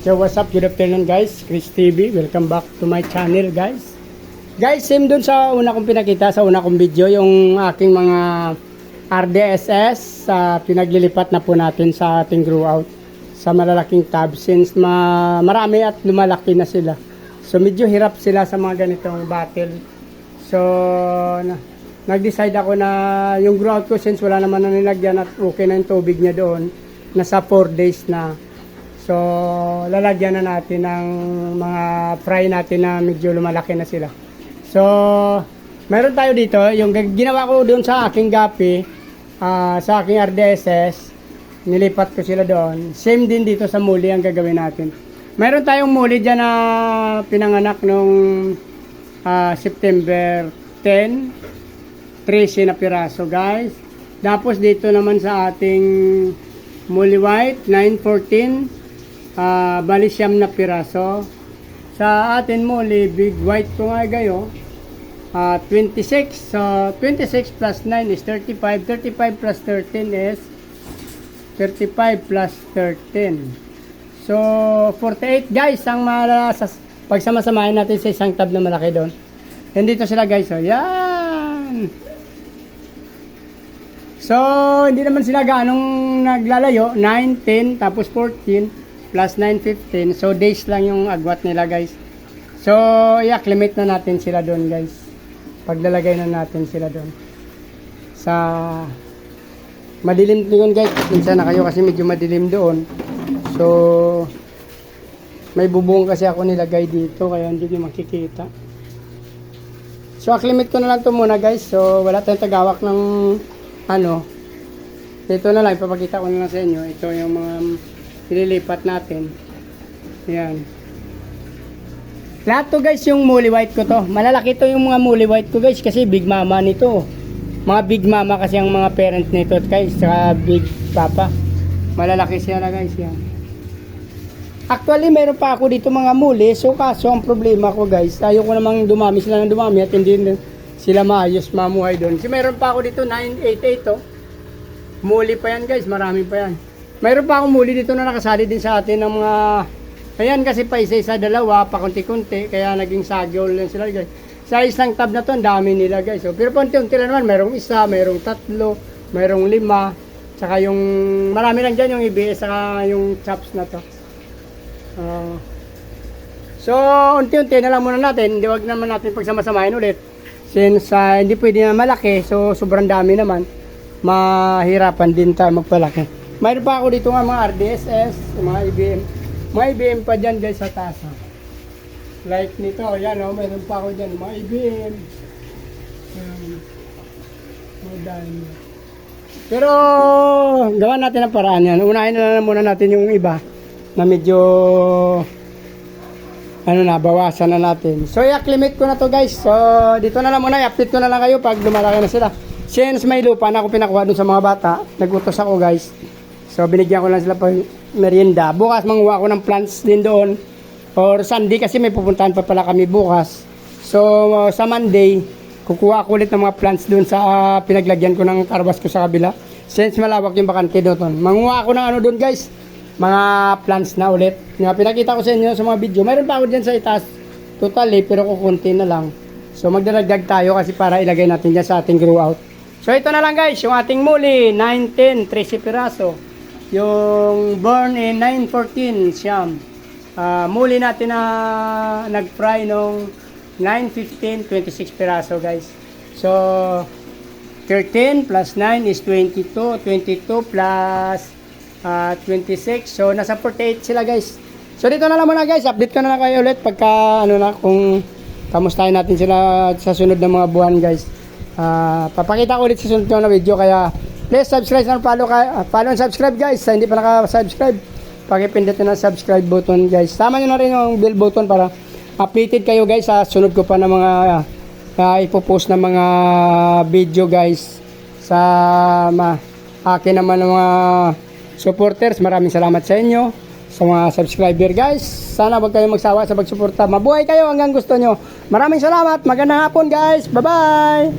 So what's up, good afternoon guys, Chris TV, welcome back to my channel guys. Guys, same dun sa una kong pinakita, sa una kong video, yung aking mga RDSS, pinaglilipat na po natin sa ating grow out sa malalaking tab since marami at lumalaki na sila. So medyo hirap sila sa mga ganitong battle. So nag-decide ako na yung grow out ko, since wala naman na nilagyan at okay na yung tubig niya doon, nasa 4 days na. So, lalagyan na natin ng mga fry natin na medyo lumalaki na sila. So, meron tayo dito, yung ginawa ko doon sa aking gapi, sa aking RDSS, nilipat ko sila doon. Same din dito sa muli ang gagawin natin. Meron tayong muli dyan na pinanganak nung September 10, 13 na piraso guys. Tapos dito naman sa ating muli white, 914, bali siyam na piraso. Sa atin muli big white ko nga gayo, 26. So 26 plus 9 is 35. 35 plus 13 is 35 plus 13. So 48 guys ang pagsamasamahin natin sa isang tab na malaki doon. And dito sila guys, so yan. So hindi naman sila ganong naglalayo, 9, 10 tapos 14 plus 9, 15. So, days lang yung agwat nila, guys. So, i-acclimate na natin sila doon, guys. Paglalagay na natin sila doon. Sa madilim doon, guys. Minsan na kayo kasi medyo madilim doon. So, may bubong kasi ako nilagay dito, kaya hindi nyo makikita. So, acclimate ko na lang to muna, guys. So, wala tayong tagawak ng ito na lang, ipapakita ko na lang sa inyo. Ito yung mga nililipat natin. Ayan. Lahat to guys yung muli white ko to. Malalaki to yung mga muli white ko guys kasi big mama nito. Mga big mama kasi ang mga parents nito guys, saka big papa. Malalaki siya na guys yan. Actually meron pa ako dito mga muli, so kaso ang problema ko guys, ayoko namang dumami sila ng dumami at hindi sila maayos mamuhay doon. Kasi meron pa ako dito 988 to. Muli pa yan guys, marami pa yan. Mayroon pa akong muli dito na nakasali din sa atin ng mga, ayan kasi pa isa-isa dalawa, pa konti-konti, kaya naging sagyol lang sila guys. Sa isang tab na to, ang dami nila guys. So, pero konti-unti lang naman, mayroong isa, mayroong tatlo, mayroong 5, saka yung, marami lang dyan yung EBS, saka yung chops na to. So, unti-unti na lang muna natin, hindi wag naman natin pagsama-samahin ulit. Since hindi pwede na malaki, so sobrang dami naman, mahirapan din tayo magpalaki. Mayroon pa ako dito nga mga RDSS, mga IBM. Mga IBM pa dyan guys sa taas. Like nito, yan o, mayroon pa ako dyan, mga IBM. Pero, gawa natin ang paraan yan. Unahin na lang muna natin yung iba na medyo, bawasan na natin. So, i-acclimate ko na to guys. So, dito na lang muna, i-update ko na lang kayo pag lumalaki na sila. Since may lupa na ako pinakuha dun sa mga bata, nagutos ako guys. So, binigyan ko lang sila pang merienda. Bukas, manguha ako ng plants din doon. Or Sunday, kasi may pupuntahan pa pala kami bukas. So, sa Monday, kukuha ako ulit ng mga plants doon sa pinaglagyan ko ng karbas ko sa kabila. Since malawak yung bakante doon. Manguha ako ng doon guys. Mga plants na ulit. Nga pinakita ko sa inyo sa mga video. Mayroon pa ako dyan sa itaas. Totally, pero kukunti na lang. So, magdaragdag tayo kasi para ilagay natin dyan sa ating grow out. So, ito na lang guys. Yung ating muli, 9, 10, 13 piraso. Yung born in 914 siyam. Muli natin na nag-fry nung 915, 26 piraso guys. So 13 plus 9 is 22. 22 plus 26. So nasa 48 sila guys. So dito na lang muna guys. Update ko na lang kayo ulit pagka kung kamustahin natin sila sa sunod na mga buwan guys. Papakita ko ulit sa sunod na video, kaya please subscribe and follow and subscribe guys. Sa hindi pa naka-subscribe, pakipindot na ng subscribe button guys. Sama nyo na rin yung bell button para updated kayo guys sa sunod ko pa na mga ipopost na mga video guys. Sa akin naman ng mga supporters, maraming salamat sa inyo. Sa mga subscriber guys, sana wag kayong magsawa sa pagsuporta. Mabuhay kayo hanggang gusto nyo. Maraming salamat, magandang hapon guys, bye bye.